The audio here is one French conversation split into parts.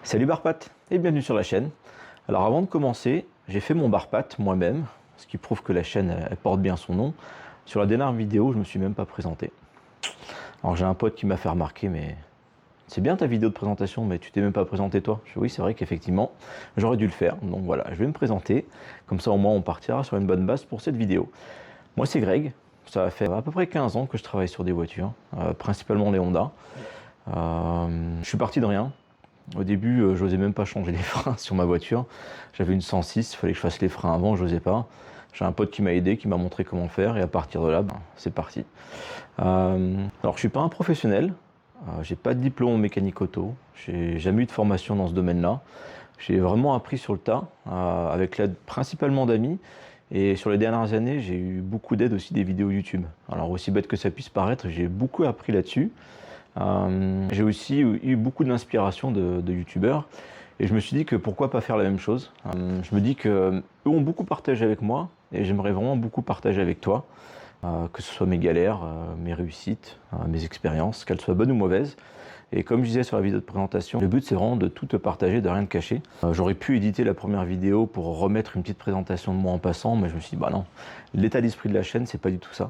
Salut Barpat et bienvenue sur la chaîne. Alors avant de commencer, j'ai fait mon Barpat moi-même, ce qui prouve que la chaîne elle porte bien son nom. Sur la dernière vidéo, je me suis même pas présenté. Alors j'ai un pote qui m'a fait remarquer, mais c'est bien ta vidéo de présentation, mais tu t'es même pas présenté toi. Je dis, oui, c'est vrai qu'effectivement, j'aurais dû le faire. Donc voilà, je vais me présenter, comme ça au moins on partira sur une bonne base pour cette vidéo. Moi c'est Greg, ça va faire à peu près 15 ans que je travaille sur des voitures, principalement les Honda. Je suis parti de rien. Au début, j'osais même pas changer les freins sur ma voiture. J'avais une 106, il fallait que je fasse les freins avant, j'osais pas. J'ai un pote qui m'a aidé, qui m'a montré comment faire, et à partir de là, c'est parti. Alors, je suis pas un professionnel, j'ai pas de diplôme en mécanique auto, j'ai jamais eu de formation dans ce domaine-là. J'ai vraiment appris sur le tas, avec l'aide principalement d'amis. Et sur les dernières années, j'ai eu beaucoup d'aide aussi des vidéos YouTube. Alors, aussi bête que ça puisse paraître, j'ai beaucoup appris là-dessus. J'ai aussi eu beaucoup d'inspiration de youtubeurs et je me suis dit que pourquoi pas faire la même chose. Je me dis que eux ont beaucoup partagé avec moi et j'aimerais vraiment beaucoup partager avec toi, que ce soit mes galères, mes réussites, mes expériences, qu'elles soient bonnes ou mauvaises. Et comme je disais sur la vidéo de présentation, le but c'est vraiment de tout te partager, de rien te cacher. J'aurais pu éditer la première vidéo pour remettre une petite présentation de moi en passant, mais je me suis dit bah non, l'état d'esprit de la chaîne c'est pas du tout ça.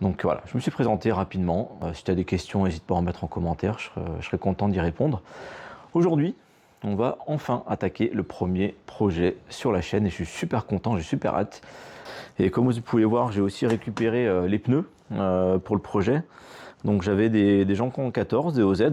Donc voilà, je me suis présenté rapidement. Si tu as des questions, n'hésite pas à en mettre en commentaire, je serai content d'y répondre. Aujourd'hui, on va enfin attaquer le premier projet sur la chaîne et je suis super content, j'ai super hâte. Et comme vous pouvez voir, j'ai aussi récupéré les pneus pour le projet. Donc j'avais des Janton 14, des OZ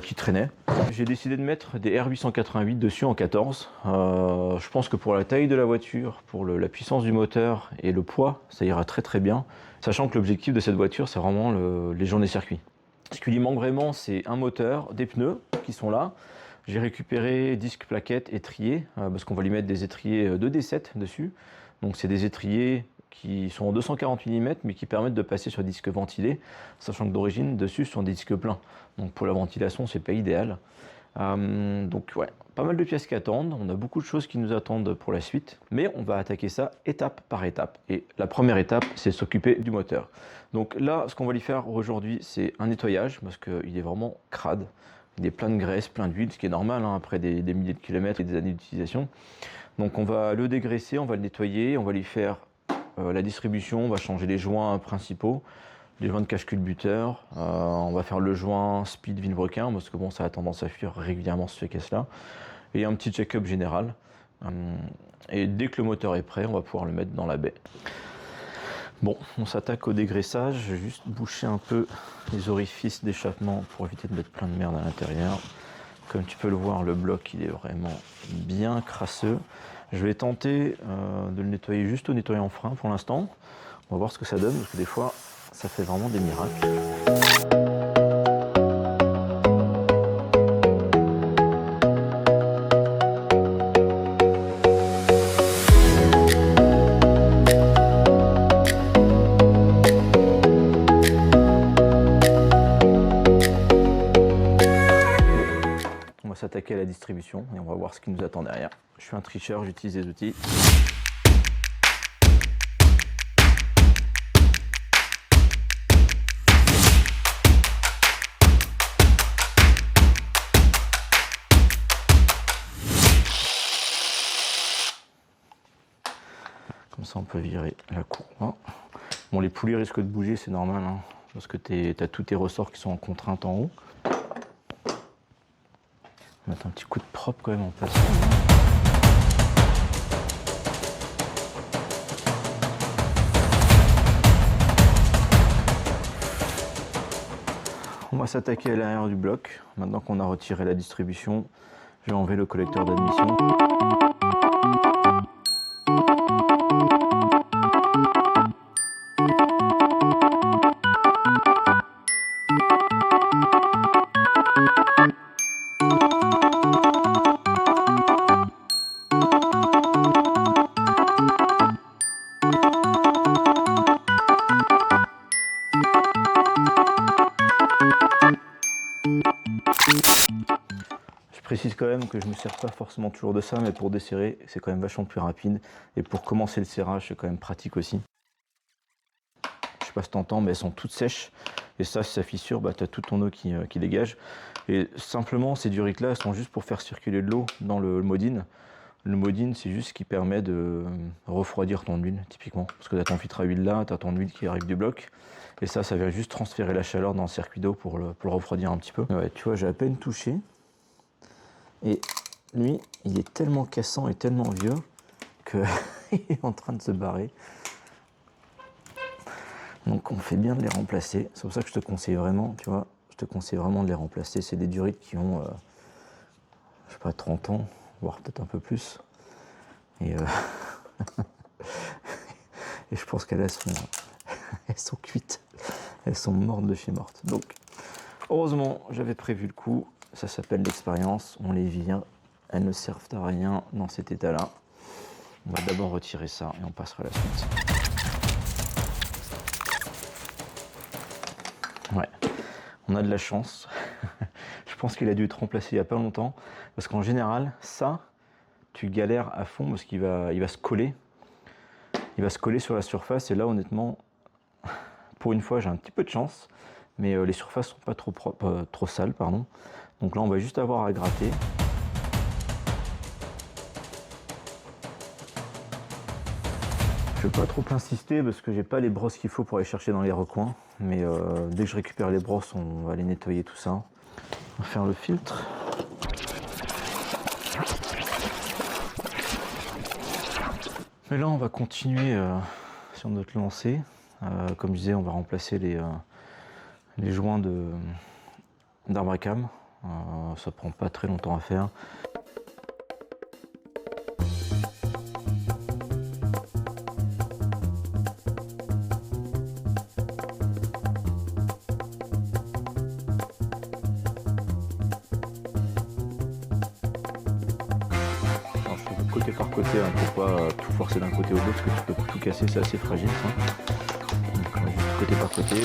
qui traînaient. J'ai décidé de mettre des R888 dessus en 14. Je pense que pour la taille de la voiture, pour la puissance du moteur et le poids, ça ira très très bien. Sachant que l'objectif de cette voiture, c'est vraiment les journées circuits. Ce qui lui manque vraiment, c'est un moteur, des pneus qui sont là. J'ai récupéré disques, plaquettes, étriers, parce qu'on va lui mettre des étriers 2D7 dessus. Donc c'est des étriers qui sont en 240 mm mais qui permettent de passer sur disque ventilé, sachant que d'origine dessus ce sont des disques pleins. Donc pour la ventilation c'est pas idéal. Donc ouais, pas mal de pièces qui attendent, on a beaucoup de choses qui nous attendent pour la suite, mais on va attaquer ça étape par étape. Et la première étape c'est s'occuper du moteur. Donc là ce qu'on va lui faire aujourd'hui c'est un nettoyage, parce qu'il est vraiment crade. Il est plein de graisse, plein d'huile, ce qui est normal hein, après des milliers de kilomètres et des années d'utilisation. Donc on va le dégraisser, on va le nettoyer, on va lui faire la distribution, on va changer les joints principaux, les joints de cache-culbuteur, on va faire le joint speed Villebrequin parce que bon, ça a tendance à fuir régulièrement ces caisses-là, et un petit check-up général. Et dès que le moteur est prêt, on va pouvoir le mettre dans la baie. Bon, on s'attaque au dégraissage, je vais juste boucher un peu les orifices d'échappement pour éviter de mettre plein de merde à l'intérieur. Comme tu peux le voir, le bloc il est vraiment bien crasseux. Je vais tenter de le nettoyer juste au nettoyant frein pour l'instant. On va voir ce que ça donne, parce que des fois, ça fait vraiment des miracles. On va s'attaquer à la distribution et on va voir ce qui nous attend derrière. Je suis un tricheur, j'utilise des outils. Comme ça on peut virer la courroie. Bon, les poulies risquent de bouger, c'est normal, hein, parce que tu as tous tes ressorts qui sont en contrainte en haut. On va mettre un petit coup de propre quand même en place. On va s'attaquer à l'arrière du bloc. Maintenant qu'on a retiré la distribution, je vais enlever le collecteur d'admission. Je précise quand même que je ne me sers pas forcément toujours de ça, mais pour desserrer, c'est quand même vachement plus rapide. Et pour commencer le serrage, c'est quand même pratique aussi. Je sais pas si t'entends, mais elles sont toutes sèches. Et ça, si ça fissure, bah, tu as tout ton eau qui dégage. Et simplement, ces durites-là, elles sont juste pour faire circuler de l'eau dans le modine. Le modine, c'est juste ce qui permet de refroidir ton huile, typiquement. Parce que tu as ton filtre à huile là, tu as ton huile qui arrive du bloc. Et ça vient juste transférer la chaleur dans le circuit d'eau pour le refroidir un petit peu. Ouais, tu vois, j'ai à peine touché. Et lui, il est tellement cassant et tellement vieux qu'il est en train de se barrer. Donc on fait bien de les remplacer. C'est pour ça que je te conseille vraiment, tu vois, je te conseille vraiment de les remplacer. C'est des durites qui ont, je sais pas, 30 ans, voire peut-être un peu plus. Et, et je pense qu'elles sont cuites. Elles sont mortes de chez mortes. Donc, heureusement, j'avais prévu le coup. Ça s'appelle l'expérience. On les vire. Elles ne servent à rien dans cet état-là. On va d'abord retirer ça et on passera à la suite. Ouais, on a de la chance. Je pense qu'il a dû être remplacé il n'y a pas longtemps. Parce qu'en général, ça, tu galères à fond parce qu'il va se coller. Il va se coller sur la surface. Et là, honnêtement, pour une fois, j'ai un petit peu de chance. Mais les surfaces sont pas trop propres, trop sales, pardon. Donc là, on va juste avoir à gratter. Je ne vais pas trop insister parce que j'ai pas les brosses qu'il faut pour aller chercher dans les recoins. Mais dès que je récupère les brosses, on va aller nettoyer tout ça. On va faire le filtre. Et là, on va continuer sur notre lancée. Comme je disais, on va remplacer les joints d'arbre à cam. Ça prend pas très longtemps à faire. Côté par côté, hein, pour pas tout forcer d'un côté au l'autre, parce que tu peux tout casser, c'est assez fragile ça. Donc on va juste côté par côté.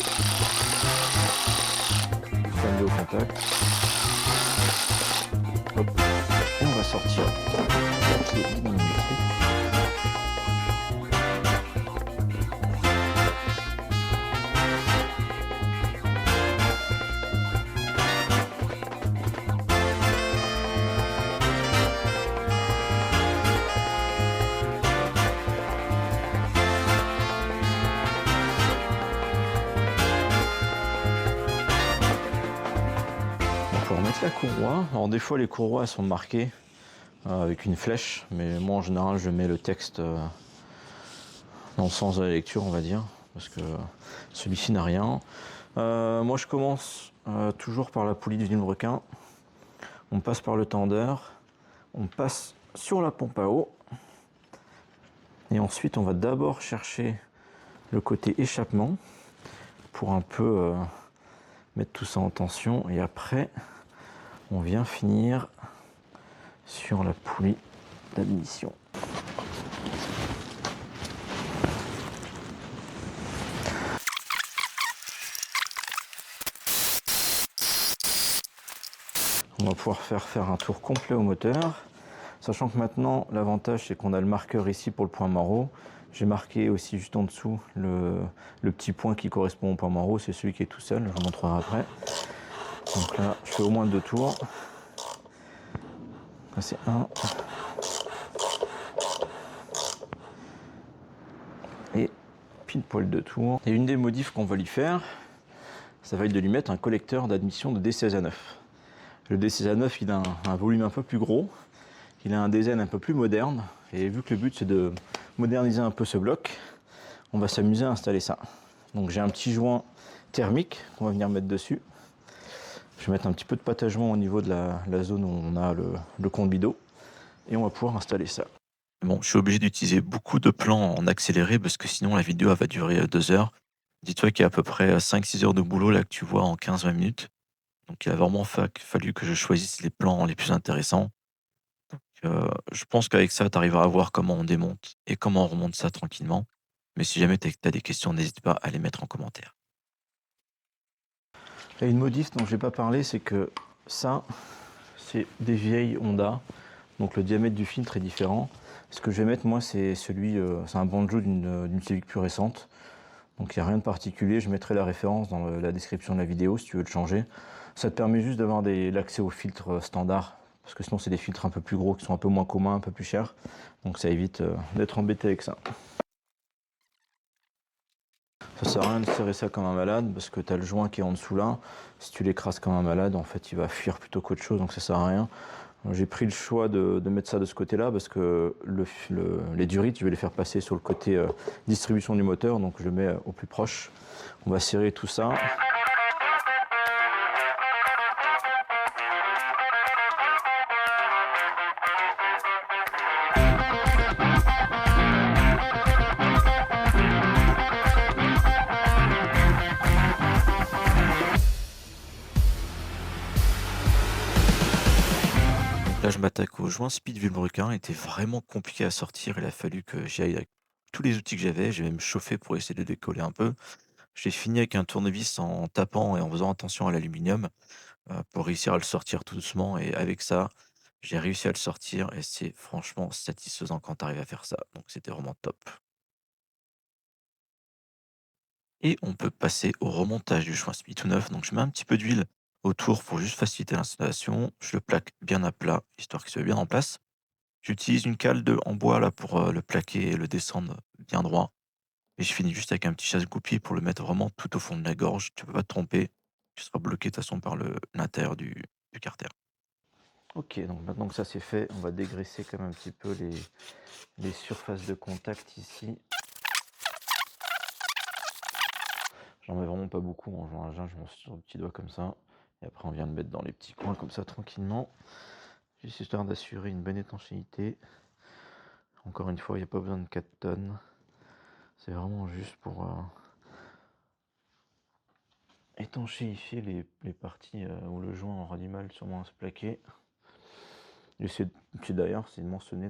Samedi au contact. Hop. Et on va sortir le papier millimétrique. Pour remettre la courroie, alors des fois les courroies sont marquées avec une flèche, mais moi en général je mets le texte dans le sens de la lecture, on va dire, parce que celui-ci n'a rien. Moi je commence toujours par la poulie de vilebrequin, on passe par le tendeur, on passe sur la pompe à eau, et ensuite on va d'abord chercher le côté échappement pour un peu mettre tout ça en tension, et après on vient finir sur la poulie d'admission. On va pouvoir faire un tour complet au moteur, sachant que maintenant l'avantage c'est qu'on a le marqueur ici pour le point maro. J'ai marqué aussi juste en dessous le petit point qui correspond au point maro, c'est celui qui est tout seul, je vous montrerai après. Donc là je fais au moins 2 tours. Là c'est 1 et pile poil 2 tours. Et une des modifs qu'on va lui faire, ça va être de lui mettre un collecteur d'admission de D16A9. Le D16A9 il a un volume un peu plus gros, il a un design un peu plus moderne, et vu que le but c'est de moderniser un peu ce bloc, on va s'amuser à installer ça. Donc j'ai un petit joint thermique qu'on va venir mettre dessus. Je vais mettre un petit peu de patagement au niveau de la zone où on a le conduit d'eau, et on va pouvoir installer ça. Bon, je suis obligé d'utiliser beaucoup de plans en accéléré parce que sinon la vidéo elle va durer 2 heures. Dis-toi qu'il y a à peu près 5-6 heures de boulot là que tu vois en 15-20 minutes. Donc il a vraiment fallu que je choisisse les plans les plus intéressants. Je pense qu'avec ça, tu arriveras à voir comment on démonte et comment on remonte ça tranquillement. Mais si jamais tu as des questions, n'hésite pas à les mettre en commentaire. Il y a une modif dont je n'ai pas parlé, c'est que ça, c'est des vieilles Honda. Donc le diamètre du filtre est différent. Ce que je vais mettre moi, c'est un banjo d'une Civic plus récente. Donc il n'y a rien de particulier, je mettrai la référence dans la description de la vidéo si tu veux le changer. Ça te permet juste d'avoir l'accès aux filtres standards, parce que sinon c'est des filtres un peu plus gros qui sont un peu moins communs, un peu plus chers. Donc ça évite d'être embêté avec ça. Ça sert à rien de serrer ça comme un malade, parce que tu as le joint qui est en dessous là. Si tu l'écrases comme un malade, en fait il va fuir plutôt qu'autre chose, donc ça sert à rien. J'ai pris le choix de mettre ça de ce côté-là parce que les durites, je vais les faire passer sur le côté distribution du moteur, donc je le mets au plus proche. On va serrer tout ça. Là, je m'attaque au joint speed Villebrequin. Il était vraiment compliqué à sortir. Il a fallu que j'y aille avec tous les outils que j'avais. J'ai même chauffé pour essayer de décoller un peu. J'ai fini avec un tournevis en tapant et en faisant attention à l'aluminium pour réussir à le sortir tout doucement. Et avec ça, j'ai réussi à le sortir et c'est franchement satisfaisant quand tu arrives à faire ça. Donc c'était vraiment top. Et on peut passer au remontage du joint SPI tout neuf. Donc je mets un petit peu d'huile autour pour juste faciliter l'installation. Je le plaque bien à plat, histoire qu'il soit bien en place. J'utilise une cale en bois là pour le plaquer et le descendre bien droit. Et je finis juste avec un petit chasse-goupil pour le mettre vraiment tout au fond de la gorge. Tu peux pas te tromper. Tu seras bloqué de toute façon par l'intérieur du carter. Ok, donc maintenant que ça c'est fait, on va dégraisser comme un petit peu les surfaces de contact ici. J'en mets vraiment pas beaucoup en jouant à jeun, je m'en suis sur le petit doigt comme ça. Et après on vient le mettre dans les petits coins comme ça tranquillement. Juste histoire d'assurer une bonne étanchéité. Encore une fois, il n'y a pas besoin de 4 tonnes. C'est vraiment juste pour étanchéifier les parties où le joint aura du mal sûrement à se plaquer. Et d'ailleurs, c'est mentionné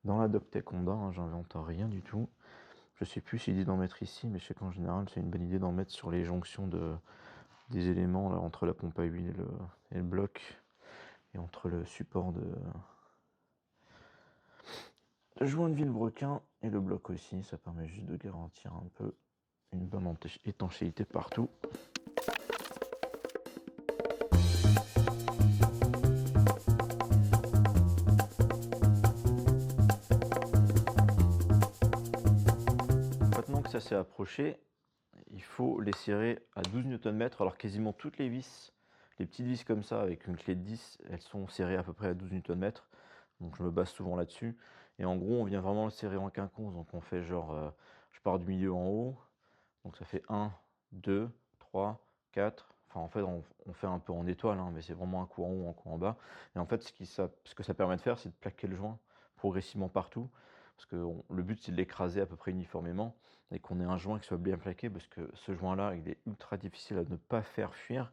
dans la Doctec Honda, hein, j'invente rien du tout. Je sais plus s'il dit d'en mettre ici, mais je sais qu'en général, c'est une bonne idée d'en mettre sur les jonctions des éléments là, entre la pompe à huile et le bloc, et entre le support de joint de Villebrequin et le bloc aussi. Ça permet juste de garantir un peu une bonne étanchéité partout. Maintenant que ça s'est approché, il faut les serrer à 12 Nm. Alors quasiment toutes les vis, les petites vis comme ça avec une clé de 10, elles sont serrées à peu près à 12 Nm. Donc je me base souvent là-dessus. Et en gros, on vient vraiment le serrer en quinconce. Donc on fait genre, je pars du milieu en haut. Donc ça fait 1, 2, 3, 4. Enfin en fait, on fait un peu en étoile, hein, mais c'est vraiment un coup en haut, un coup en bas. Et en fait, ce que ça permet de faire, c'est de plaquer le joint progressivement partout. Parce que le but, c'est de l'écraser à peu près uniformément et qu'on ait un joint qui soit bien plaqué. Parce que ce joint-là, il est ultra difficile à ne pas faire fuir.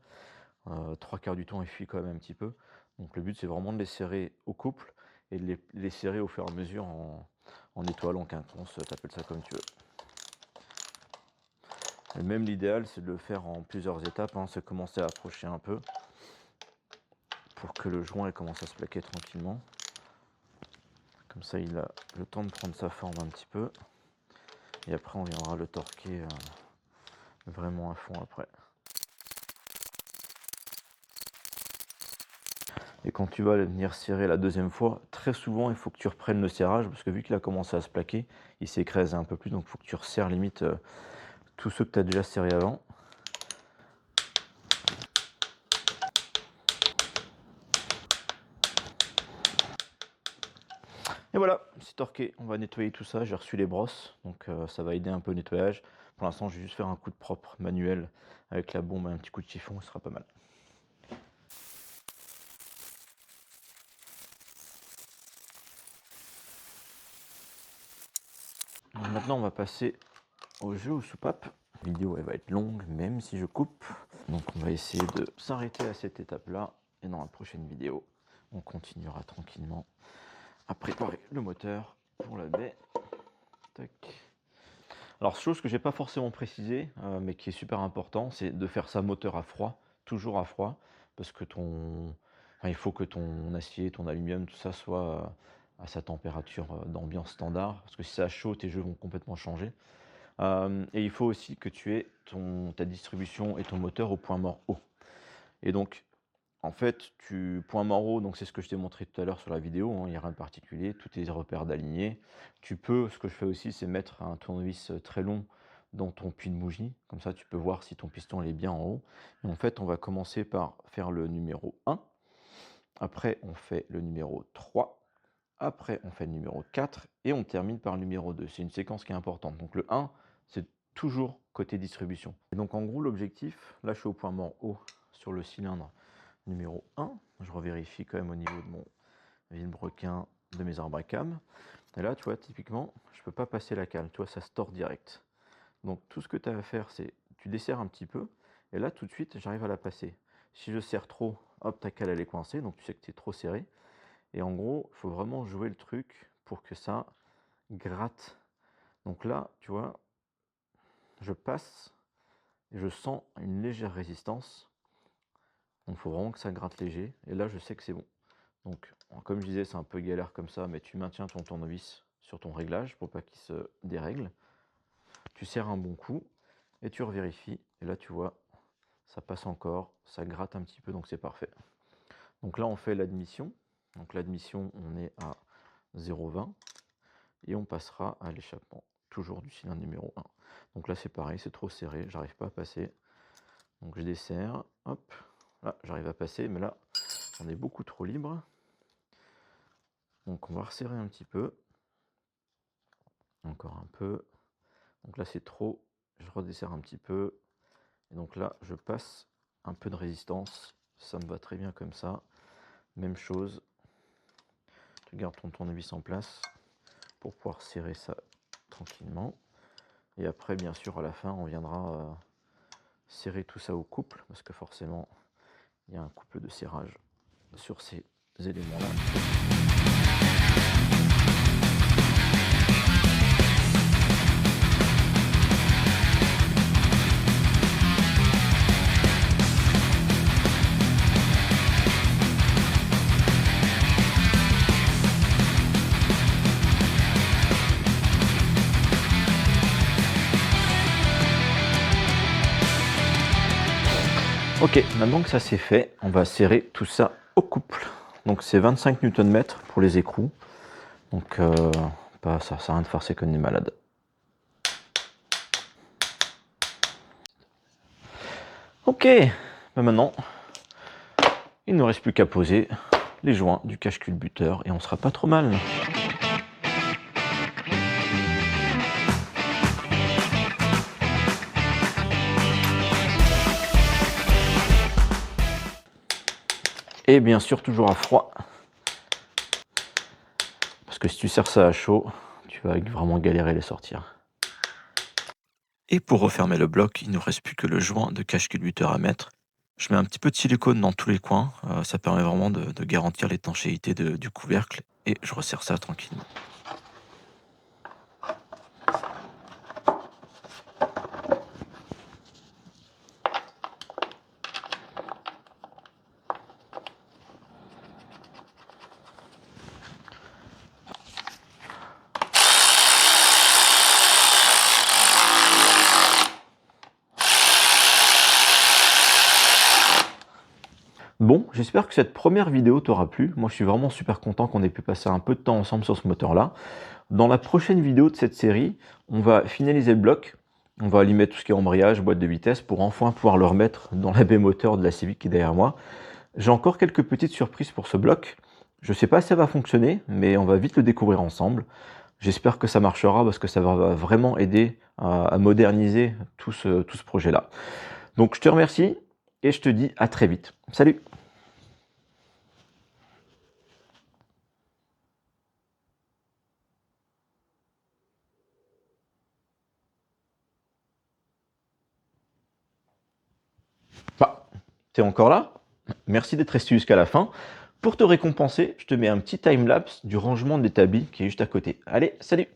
3/4 du temps, il fuit quand même un petit peu. Donc le but, c'est vraiment de les serrer au couple et de les serrer au fur et à mesure en étoile, en quinconce, t'appelles ça comme tu veux. Et même l'idéal, c'est de le faire en plusieurs étapes, hein, c'est commencer à approcher un peu pour que le joint commence à se plaquer tranquillement. Comme ça, il a le temps de prendre sa forme un petit peu. Et après, on viendra le torquer vraiment à fond après. Et quand tu vas venir serrer la deuxième fois, très souvent, il faut que tu reprennes le serrage parce que vu qu'il a commencé à se plaquer, il s'écrase un peu plus. Donc, il faut que tu resserres limite tous ceux que tu as déjà serrés avant. Et voilà, c'est torqué. On va nettoyer tout ça. J'ai reçu les brosses, donc ça va aider un peu au nettoyage. Pour l'instant, je vais juste faire un coup de propre manuel avec la bombe et un petit coup de chiffon, ce sera pas mal. Donc maintenant, on va passer au jeu aux soupapes. La vidéo, elle va être longue, même si je coupe. Donc on va essayer de s'arrêter à cette étape-là. Et dans la prochaine vidéo, on continuera tranquillement à préparer le moteur pour la baie. Tac. Alors, chose que j'ai pas forcément précisé, mais qui est super important, c'est de faire ça moteur à froid, toujours à froid, parce que il faut que ton acier, ton aluminium, tout ça soit à sa température d'ambiance standard, parce que si c'est à chaud, tes jeux vont complètement changer. Et il faut aussi que tu aies ta distribution et ton moteur au point mort haut. Et donc, en fait, point mort haut, donc c'est ce que je t'ai montré tout à l'heure sur la vidéo, hein, il n'y a rien de particulier, tous tes repères d'aligner. Tu peux, ce que je fais aussi, c'est mettre un tournevis très long dans ton puits de bougie, comme ça tu peux voir si ton piston est bien en haut. Et en fait, on va commencer par faire le numéro 1, après on fait le numéro 3, après on fait le numéro 4 et on termine par le numéro 2. C'est une séquence qui est importante. Donc le 1, c'est toujours côté distribution. Et donc en gros, l'objectif, là je suis au point mort haut sur le cylindre numéro 1. Je revérifie quand même au niveau de mon vilebrequin, de mes arbres à cam. Et là, tu vois, typiquement, je ne peux pas passer la cale. Tu vois, ça se tord direct. Donc tout ce que tu as à faire, c'est tu desserres un petit peu. Et là, tout de suite, j'arrive à la passer. Si je serre trop, hop, ta cale, elle est coincée. Donc tu sais que tu es trop serré. Et en gros, il faut vraiment jouer le truc pour que ça gratte. Donc là, tu vois, je passe et je sens une légère résistance. Donc il faut vraiment que ça gratte léger. Et là, je sais que c'est bon. Donc, comme je disais, c'est un peu galère comme ça, mais tu maintiens ton tournevis sur ton réglage pour pas qu'il se dérègle. Tu serres un bon coup et tu revérifies. Et là, tu vois, ça passe encore, ça gratte un petit peu, donc c'est parfait. Donc là, on fait l'admission. Donc l'admission, on est à 0,20 et on passera à l'échappement, toujours du cylindre numéro 1. Donc là, c'est pareil, c'est trop serré, j'arrive pas à passer. Donc je desserre, hop, là, j'arrive à passer, mais là, on est beaucoup trop libre. Donc on va resserrer un petit peu. Encore un peu. Donc là c'est trop. Je redesserre un petit peu. Et donc là je passe un peu de résistance. Ça me va très bien comme ça. Même chose. Tu gardes ton tournevis en place pour pouvoir serrer ça tranquillement. Et après bien sûr à la fin on viendra serrer tout ça au couple. Parce que forcément il y a un couple de serrage sur ces éléments là. Ok, maintenant que ça c'est fait, on va serrer tout ça au couple. Donc c'est 25 Nm pour les écrous. Donc ça sert à rien de forcer comme des malades. Ok, maintenant, il ne nous reste plus qu'à poser les joints du cache-culbuteur et on sera pas trop mal. Et bien sûr toujours à froid. Parce que si tu serres ça à chaud, tu vas vraiment galérer à les sortir. Et pour refermer le bloc, il ne nous reste plus que le joint de cache-culbuteur à mettre. Je mets un petit peu de silicone dans tous les coins, ça permet vraiment de garantir l'étanchéité du couvercle et je resserre ça tranquillement. Bon, j'espère que cette première vidéo t'aura plu. Moi, je suis vraiment super content qu'on ait pu passer un peu de temps ensemble sur ce moteur-là. Dans la prochaine vidéo de cette série, on va finaliser le bloc. On va y mettre tout ce qui est embrayage, boîte de vitesse, pour enfin pouvoir le remettre dans la baie moteur de la Civic qui est derrière moi. J'ai encore quelques petites surprises pour ce bloc. Je ne sais pas si ça va fonctionner, mais on va vite le découvrir ensemble. J'espère que ça marchera parce que ça va vraiment aider à moderniser tout ce projet-là. Donc je te remercie et je te dis à très vite. Salut! Bah, t'es encore là? Merci d'être resté jusqu'à la fin. Pour te récompenser, je te mets un petit time-lapse du rangement de l'établi qui est juste à côté. Allez, salut!